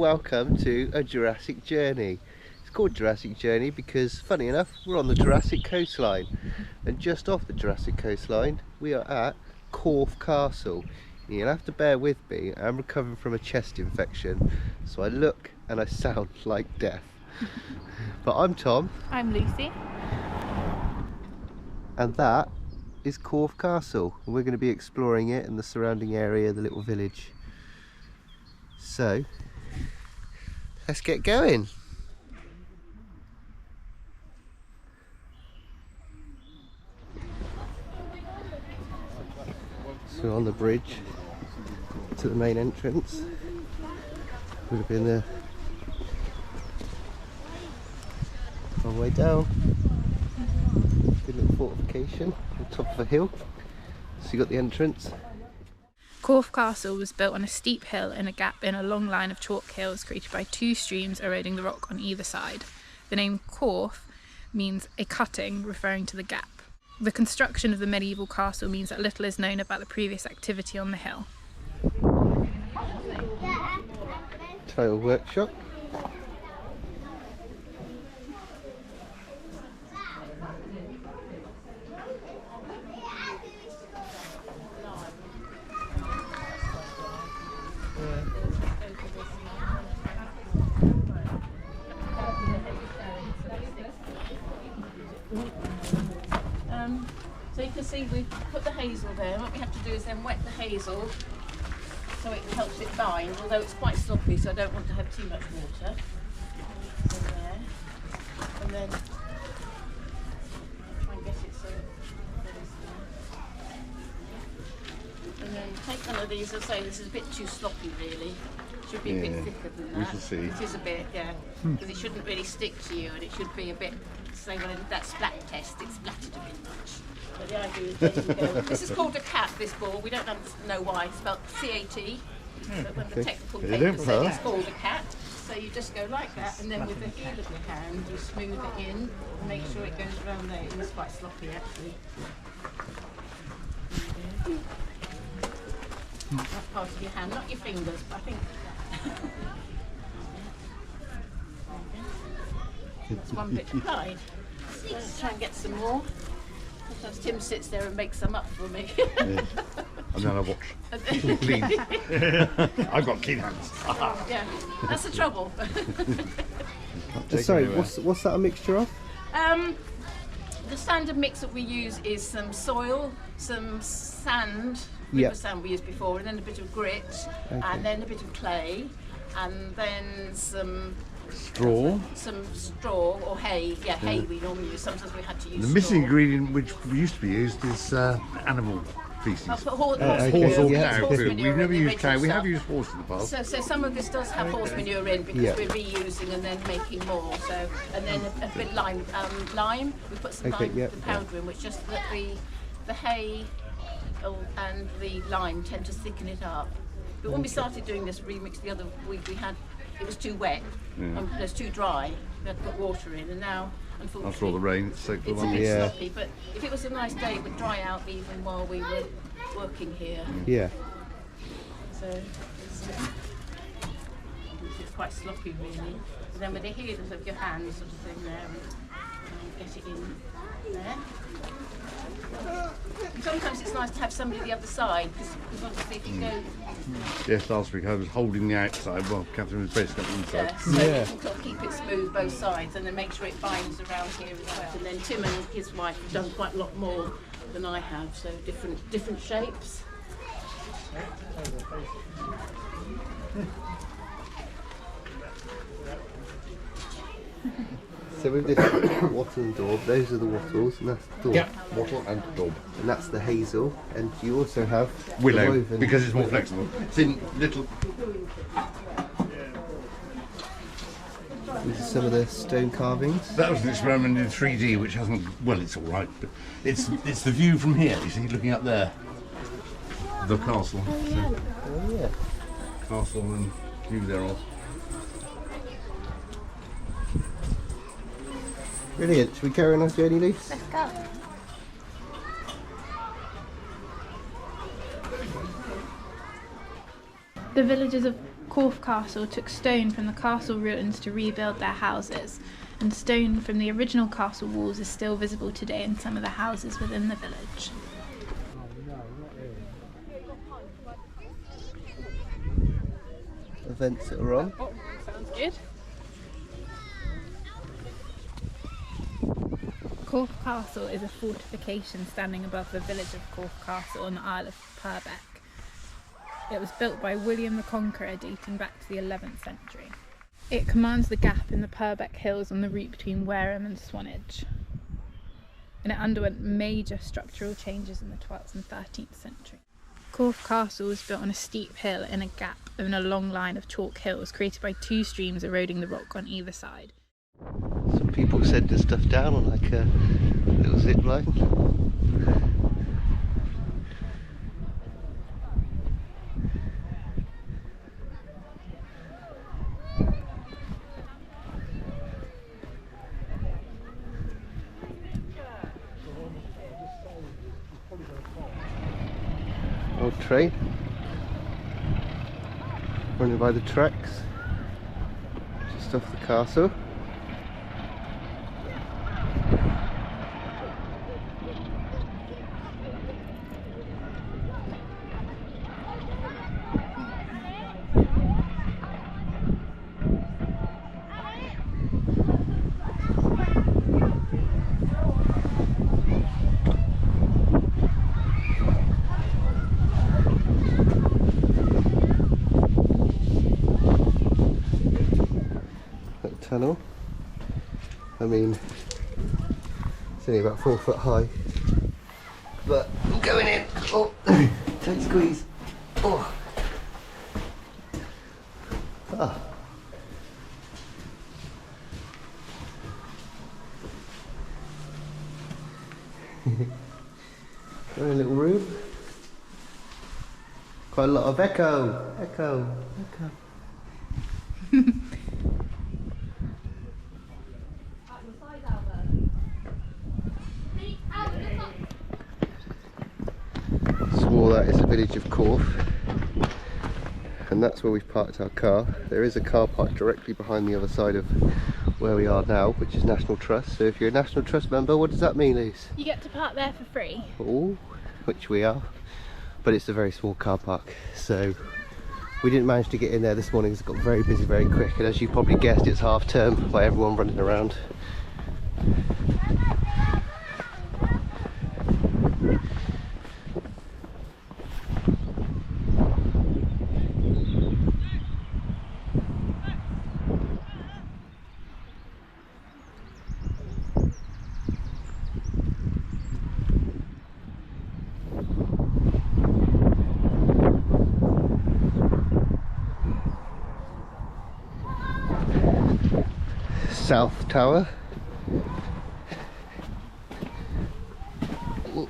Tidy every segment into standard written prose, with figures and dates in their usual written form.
welcome to a Jurassic journey. It's called Jurassic Journey because, funny enough, we're on the Jurassic coastline, and just off the Jurassic coastline we are at Corfe Castle. You'll have to bear with me, I'm recovering from a chest infection, so I look and I sound like death. But I'm Tom. I'm Lucy. And that is Corfe Castle, and we're going to be exploring it and the surrounding area, the little village. So let's get going. So we're on the bridge to the main entrance. Would have been a long way down. Good little fortification on top of a hill. So you got the entrance. Corfe Castle was built on a steep hill in a gap in a long line of chalk hills created by two streams eroding the rock on either side. The name Corfe means a cutting, referring to the gap. The construction of the medieval castle means that little is known about the previous activity on the hill. Tile workshop. So you can see we've put the hazel there. What we have to do is then wet the hazel so it helps it bind, although it's quite sloppy, so I don't want to have too much water. So there. And then try and get it so that it's there. And then take one of these. As I say, this is a bit too sloppy really. It should be a bit thicker than that. We shall see. It is a bit, yeah. Because it shouldn't really stick to you, and it should be a bit. So when I did that splat test, it splattered a bit much. But the idea is there you go. This is called a cat, this ball. We don't know why. It's spelled C-A-T. But when the technical paper says it's called a cat. So you just go like that, and then with the heel of your hand, you smooth it in and make sure it goes around there. It's quite sloppy, actually. That's part of your hand, not your fingers, but I think. That's one bit applied. So let's try and get some more. Sometimes Tim sits there and makes some up for me. And then I watch. Clean. I've got clean hands. Yeah, that's the trouble. Sorry, what's that a mixture of? The standard mix that we use is some soil, some sand, river sand we used before, and then a bit of grit, and then a bit of clay, and then some straw or hay. Yeah, hay we normally use. Sometimes we had to use The missing straw. ingredient which used to be used is animal feces. Horse Horse or cow horse food. manure We've never in the used cow. original We have stuff. used horse in the past. So some of this does have horse manure in because we're reusing and then making more. So and then a bit lime. We put some lime the powder in, which just that the hay and the lime tend to thicken it up. But when we started doing this remix the other week, it was too wet. It was too dry. We had to put water in, and now unfortunately After all the rain, it's soaked it's a along. bit sloppy. But if it was a nice day, it would dry out even while we were working here. Yeah. So it's quite sloppy really. And then with the heels of your hands sort of thing there, and get it in there. And sometimes it's nice to have somebody the other side because obviously if you go. Yes, last week I was holding the outside while Catherine was basically on the inside. So you can sort of keep it smooth both sides and then make sure it binds around here as well. And then Tim and his wife have done quite a lot more than I have, so different shapes. So with this wattle and daub, those are the wattles, and that's the daub. Yeah, wattle and daub. And that's the hazel, and you also have Willow, the woven because it's more flexible. Thin, little. These are some of the stone carvings. That was an experiment in 3D, which hasn't. Well, it's all right, but it's the view from here. You see, looking up there, the castle. Oh yeah. Castle and view thereof. Brilliant. Should we carry on our journey, Luce? Let's go. The villagers of Corfe Castle took stone from the castle ruins to rebuild their houses, and stone from the original castle walls is still visible today in some of the houses within the village. Events that are on. Oh, sounds good. Corfe Castle is a fortification standing above the village of Corfe Castle on the Isle of Purbeck. It was built by William the Conqueror dating back to the 11th century. It commands the gap in the Purbeck Hills on the route between Wareham and Swanage, and it underwent major structural changes in the 12th and 13th century. Corfe Castle was built on a steep hill in a gap in a long line of chalk hills created by two streams eroding the rock on either side. Some people sending stuff down on like a little zip line. Old train running by the tracks just off the castle. Tunnel. I mean, it's only about 4 foot high, but I'm going in. Oh, tight squeeze. Oh, ah. We're in a little room. Quite a lot of echo. Swore that is the village of Corfe, and that's where we've parked our car. There is a car park directly behind the other side of where we are now, which is National Trust. So if you're a National Trust member, what does that mean, Lise? You get to park there for free. Oh, which we are, but it's a very small car park, so we didn't manage to get in there this morning. It's got very busy very quick, and as you probably guessed, it's half term by everyone running around. South Tower. Ooh.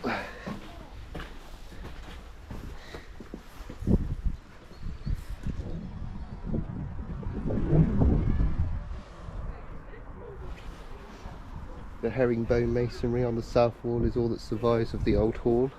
The herringbone masonry on the south wall is all that survives of the old hall.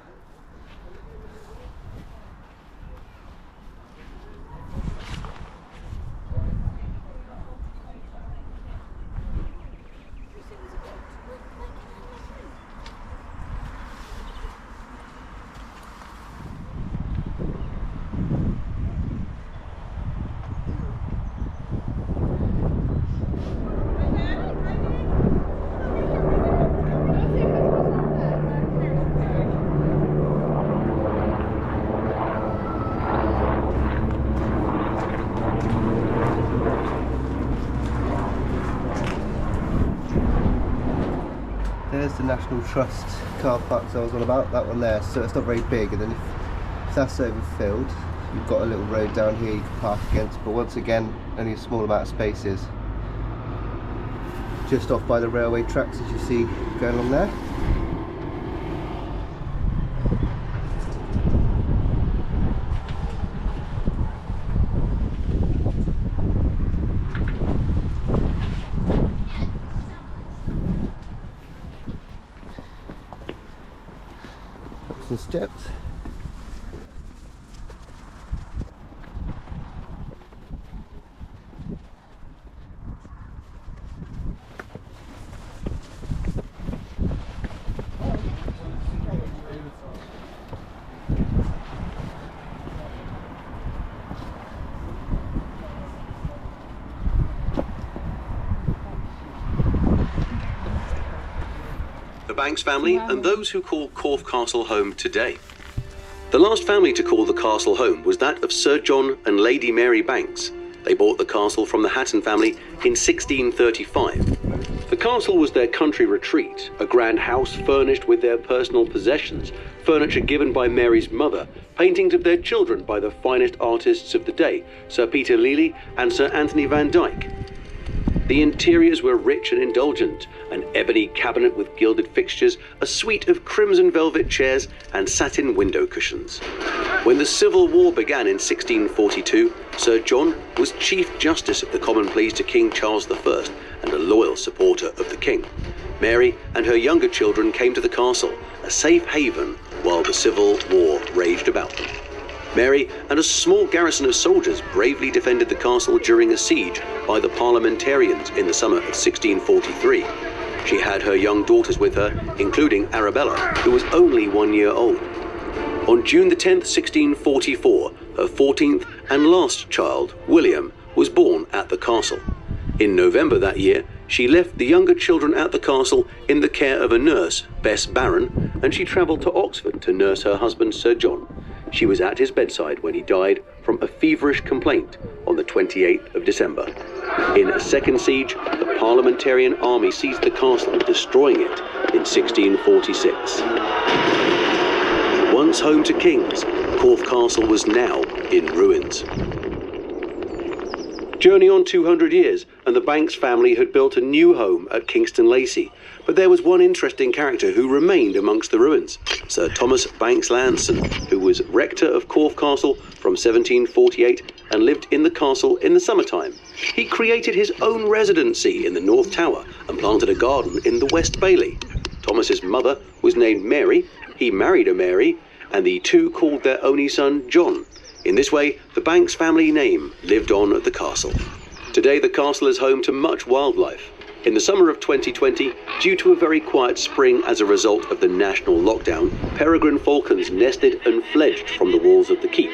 There's the National Trust car parks I was on about, that one there, so it's not very big, and then if that's overfilled, you've got a little road down here you can park against, but once again, only a small amount of spaces. Just off by the railway tracks, as you see going along there. Some steps. Banks family and those who call Corfe Castle home today. The last family to call the castle home was that of Sir John and Lady Mary Banks. They bought the castle from the Hatton family in 1635. The castle was their country retreat, a grand house furnished with their personal possessions, furniture given by Mary's mother, paintings of their children by the finest artists of the day, Sir Peter Lely and Sir Anthony Van Dyck. The interiors were rich and indulgent, an ebony cabinet with gilded fixtures, a suite of crimson velvet chairs and satin window cushions. When the Civil War began in 1642, Sir John was Chief Justice of the Common Pleas to King Charles I and a loyal supporter of the King. Mary and her younger children came to the castle, a safe haven while the Civil War raged about them. Mary and a small garrison of soldiers bravely defended the castle during a siege by the parliamentarians in the summer of 1643. She had her young daughters with her, including Arabella, who was only 1 year old. On June the 10th, 1644, her 14th and last child, William, was born at the castle. In November that year, she left the younger children at the castle in the care of a nurse, Bess Barron, and she travelled to Oxford to nurse her husband, Sir John. She was at his bedside when he died from a feverish complaint on the 28th of December. In a second siege, the parliamentarian army seized the castle, destroying it in 1646. Once home to kings, Corfe Castle was now in ruins. Journey on 200 years, and the Banks family had built a new home at Kingston Lacey. But there was one interesting character who remained amongst the ruins, Sir Thomas Banks Lanson, who was rector of Corfe Castle from 1748 and lived in the castle in the summertime. He created his own residency in the North Tower and planted a garden in the West Bailey. Thomas's mother was named Mary, he married a Mary, and the two called their only son John. In this way, the Banks family name lived on at the castle. Today, the castle is home to much wildlife. In the summer of 2020, due to a very quiet spring as a result of the national lockdown, peregrine falcons nested and fledged from the walls of the keep.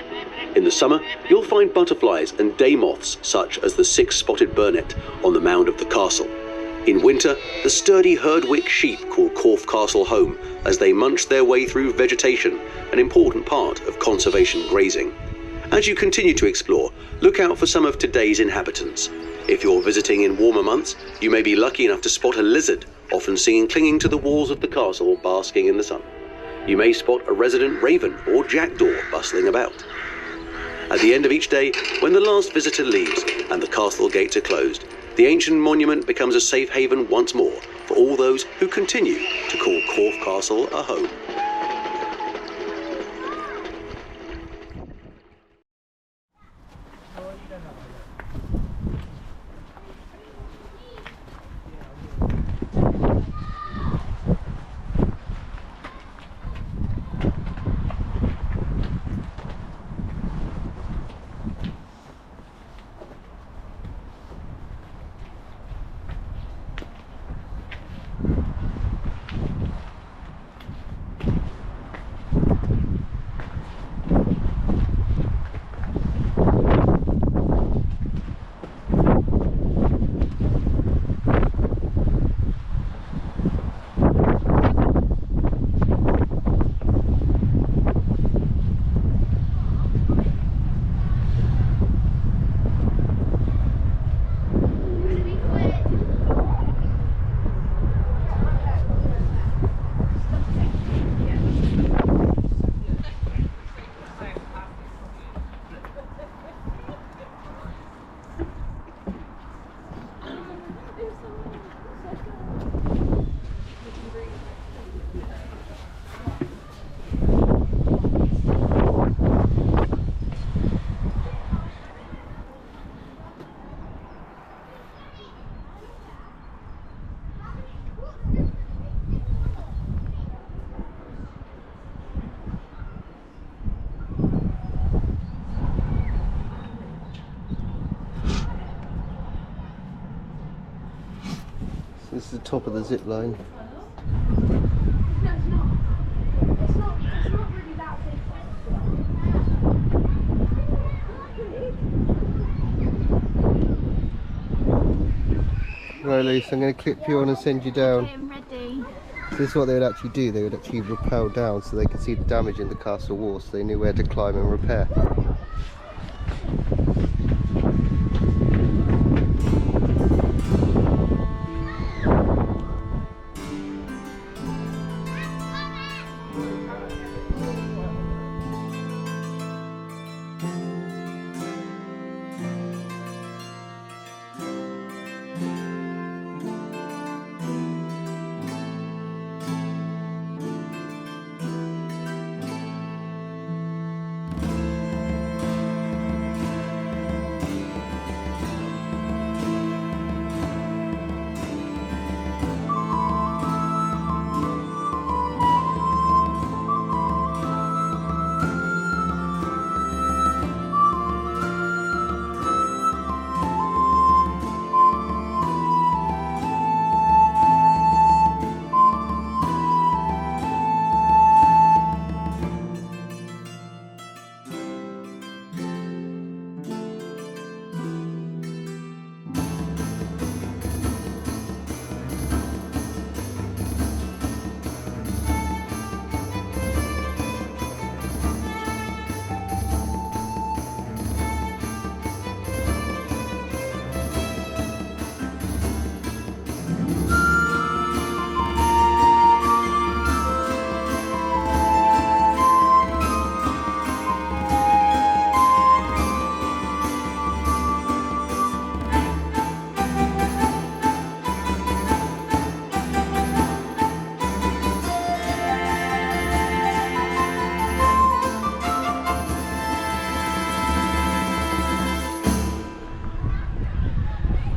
In the summer, you'll find butterflies and day moths such as the six-spotted burnet on the mound of the castle. In winter, the sturdy Herdwick sheep call Corfe Castle home as they munch their way through vegetation, an important part of conservation grazing. As you continue to explore, look out for some of today's inhabitants. If you're visiting in warmer months, you may be lucky enough to spot a lizard, often seen clinging to the walls of the castle, basking in the sun. You may spot a resident raven or jackdaw bustling about. At the end of each day, when the last visitor leaves and the castle gates are closed, the ancient monument becomes a safe haven once more for all those who continue to call Corfe Castle a home. This is the top of the zip line. Right, Luce, I'm going to clip you on and send you down. I'm ready. So this is what they would actually do. They would actually rappel down so they could see the damage in the castle walls, so they knew where to climb and repair.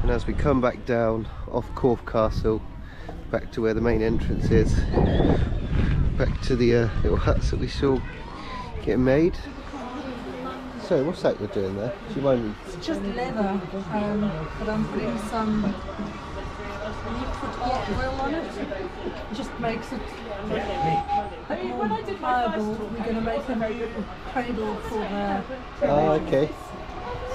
And as we come back down off Corfe Castle, back to where the main entrance is, back to the little huts that we saw getting made. So what's that you're doing there? Do you mind me? It's just leather, but I'm putting some liquid oil on it. It just makes it more viable. We're going to make a little cradle for the... Oh, okay.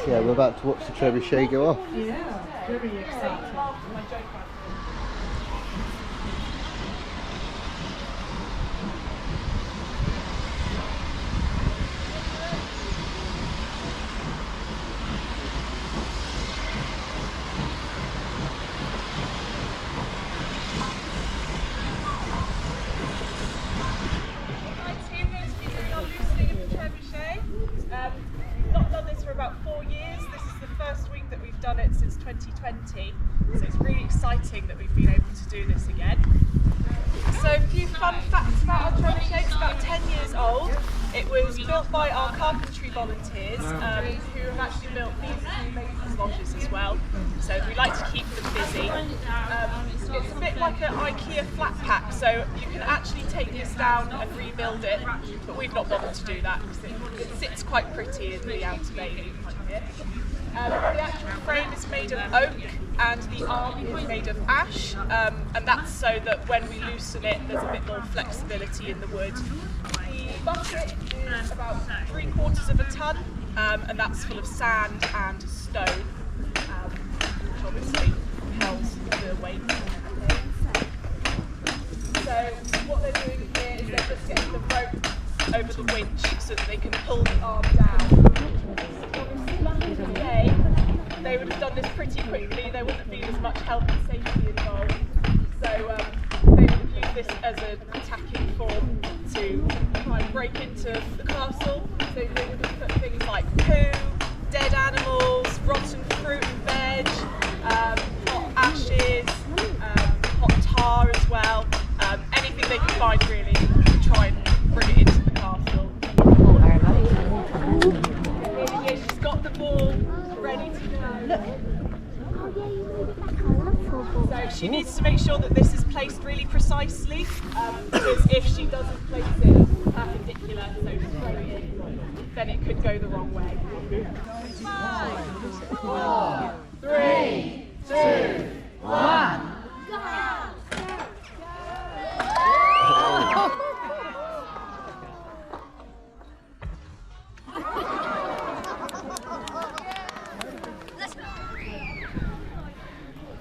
So yeah, we're about to watch the trebuchet go off. Yeah, very exciting. Not done this for about 4 years. This is the first week that we've done it since 2020, so it's really exciting that we've been able to do this again. So a few fun facts about our trebuchet. It's about 10 years old. It was built by our carpentry volunteers who have actually built these two ladies' lodges as well, so we like to keep them busy. It's a bit like an IKEA flat pack, so you can actually take this down and rebuild it, but we've not bothered to do that because it sits quite pretty in the outer bay here. The actual frame is made of oak and the arm is made of ash, and that's so that when we loosen it there's a bit more flexibility in the wood. The bucket is about 3/4 of a tonne, and that's full of sand and stone, which obviously holds the weight. So what they're doing here is they're just getting the rope over the winch so that they can pull the arm down. Back in the day, they would have done this pretty quickly. There wouldn't have been as much health and safety involved. So they would have used this as an attacking form to try and break into the castle. So they would have put things like poo, dead animals, rotten fruit and veg, hot ashes, hot tar as well. Anything they could find really to try and bring it into the castle. Here she's got the ball ready to go. So she needs to make sure that this is placed really precisely, because if she doesn't place it perpendicular, so straight in, then it could go the wrong way. 5, 4, 3, 2, 1.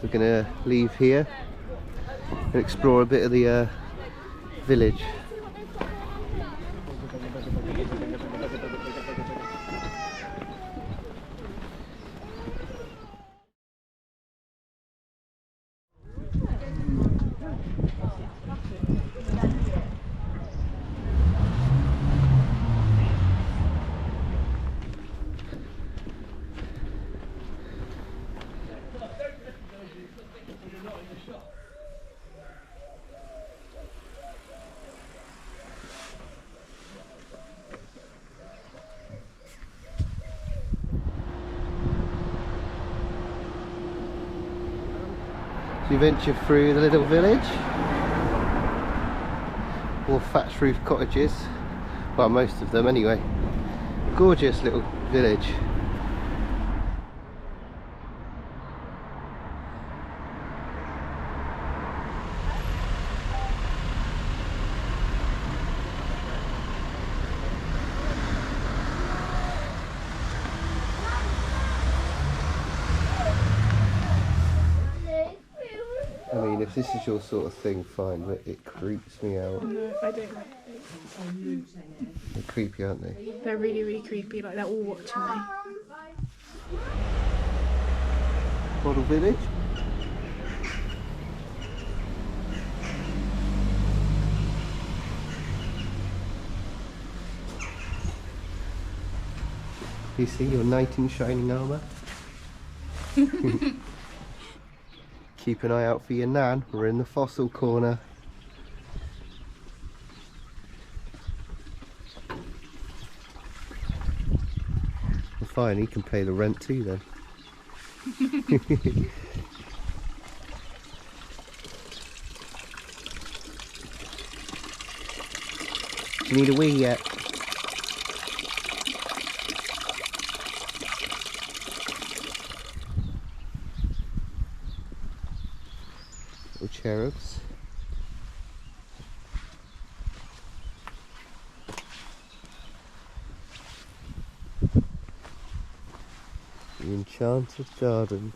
We're going to leave here and explore a bit of the village. So you venture through the little village, all thatch roof cottages, well most of them anyway. Gorgeous little village. I mean, if this is your sort of thing, fine, but it creeps me out. No, I don't like it. They're creepy, aren't they? They're really, really creepy, like they're all watching me. Model village. You see your knight in shining armour? Keep an eye out for your nan, we're in the fossil corner. Well, fine, he can pay the rent too then. Do you need a wee yet? Little cherubs. The enchanted garden.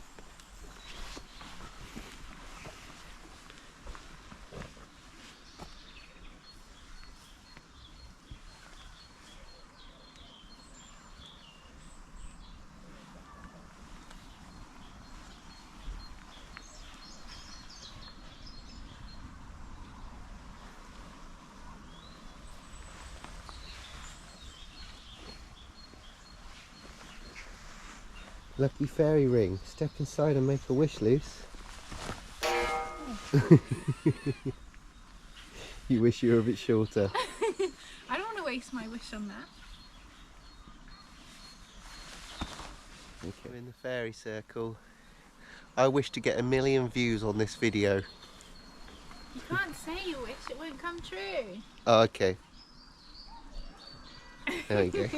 Lucky fairy ring. Step inside and make a wish loose. You wish you were a bit shorter. I don't want to waste my wish on that. Okay. I'm in the fairy circle. I wish to get 1 million views on this video. You can't say you wish, it won't come true. Oh, okay. There we go.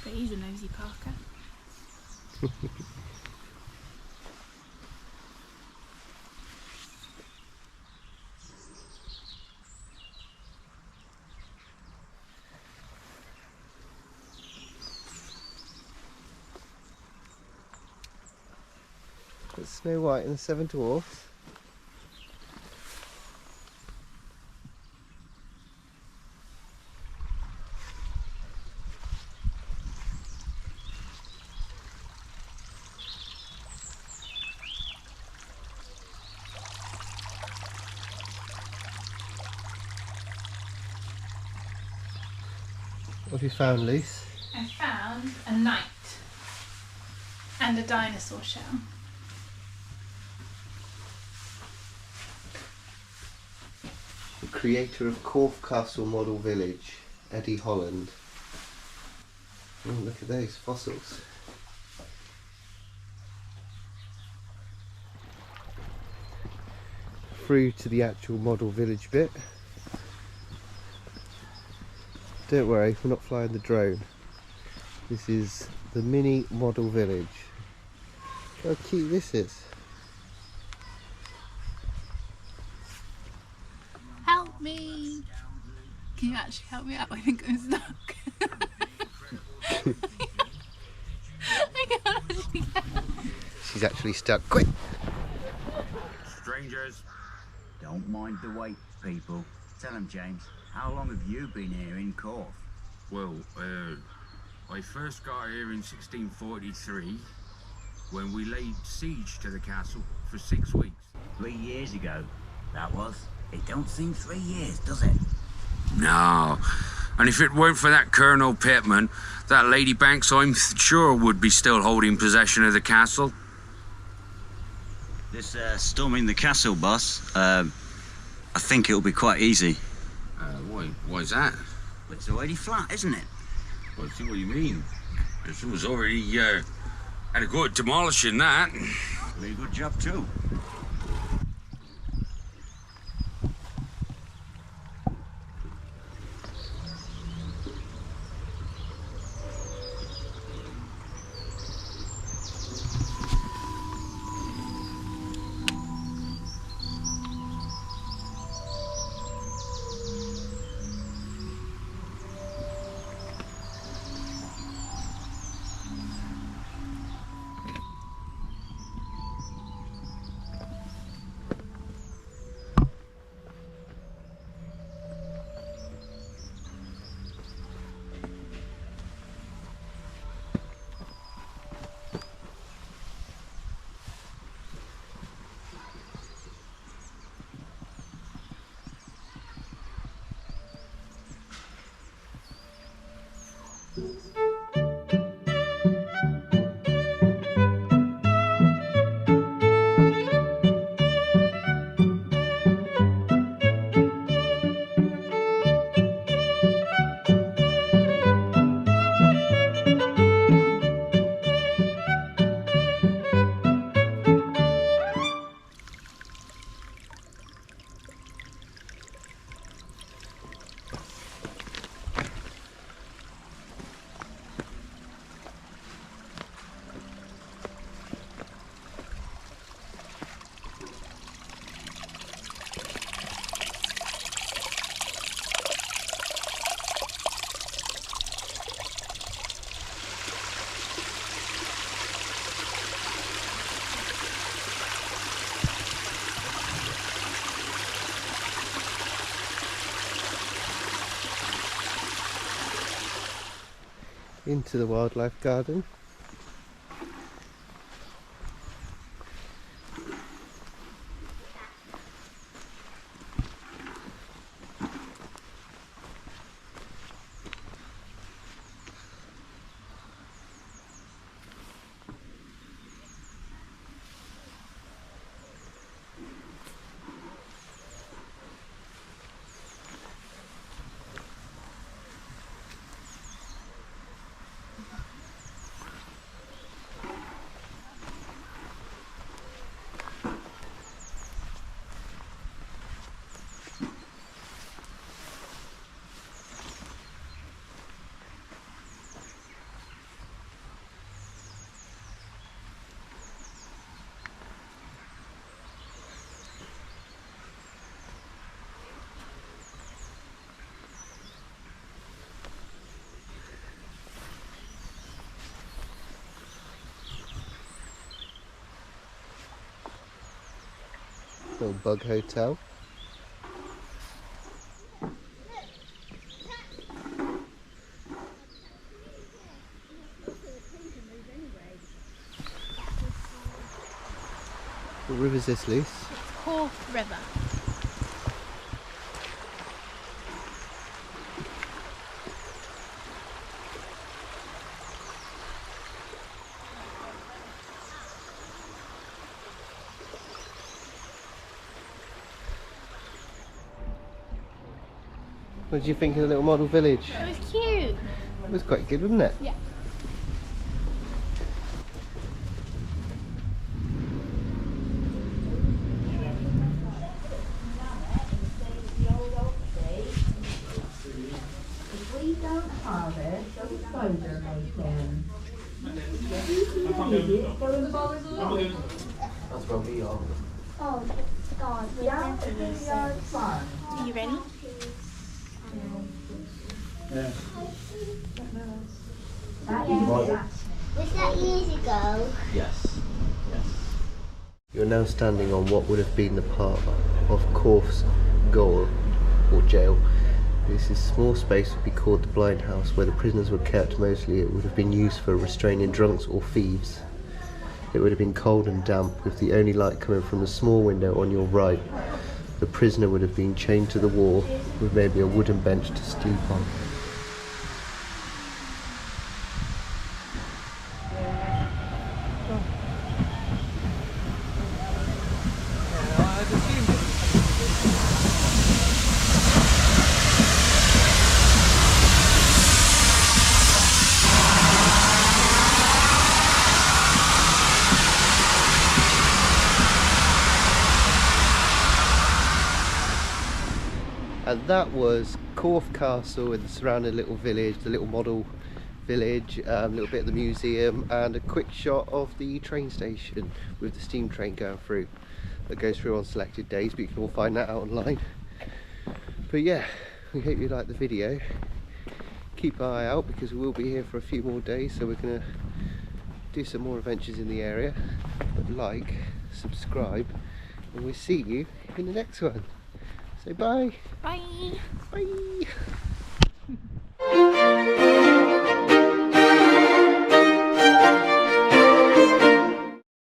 But he's a nosy Parker. It's Snow White and the Seven Dwarfs. What have you found, Luce? I found a knight and a dinosaur shell. The creator of Corfe Castle Model Village, Eddie Holland. Oh, look at those fossils. Through to the actual model village bit. Don't worry, we're not flying the drone. This is the mini model village. Look how cute this is. Help me! Can you actually help me out? I think I'm stuck. I can't actually get out. She's actually stuck. Quick! Strangers, don't mind the wait, people. Tell them, James, how long have you been here in Corfe? Well, I first got here in 1643 when we laid siege to the castle for 6 weeks. 3 years ago, that was. It don't seem 3 years, does it? No, and if it weren't for that Colonel Pittman, that Lady Banks, I'm sure would be still holding possession of the castle. This storming the castle, boss, I think it'll be quite easy. Why's that? It's already flat, isn't it? Well, I see what you mean. It was already, had a go at demolishing that. Pretty good job, too. Into the wildlife garden. Little bug hotel. What river's this, Luce? It's Corfe River. What did you think of the little model village? It was cute. It was quite good, wasn't it? Yeah. That's where we are. Oh, God. Yeah. Are you ready? Was that years ago? Yes. You're now standing on what would have been the part of Corfe's gaol or jail. This is small space would be called the blind house, where the prisoners were kept. Mostly it would have been used for restraining drunks or thieves. It would have been cold and damp, with the only light coming from a small window on your right. The prisoner would have been chained to the wall with maybe a wooden bench to sleep on. And that was Corfe Castle and the surrounding little village, the little model village, a little bit of the museum, and a quick shot of the train station with the steam train going through. That goes through on selected days, but you can all find that out online. But yeah, we hope you liked the video. Keep an eye out because we will be here for a few more days, so we're going to do some more adventures in the area. But like, subscribe, and we'll see you in the next one. Say bye. Bye. Bye.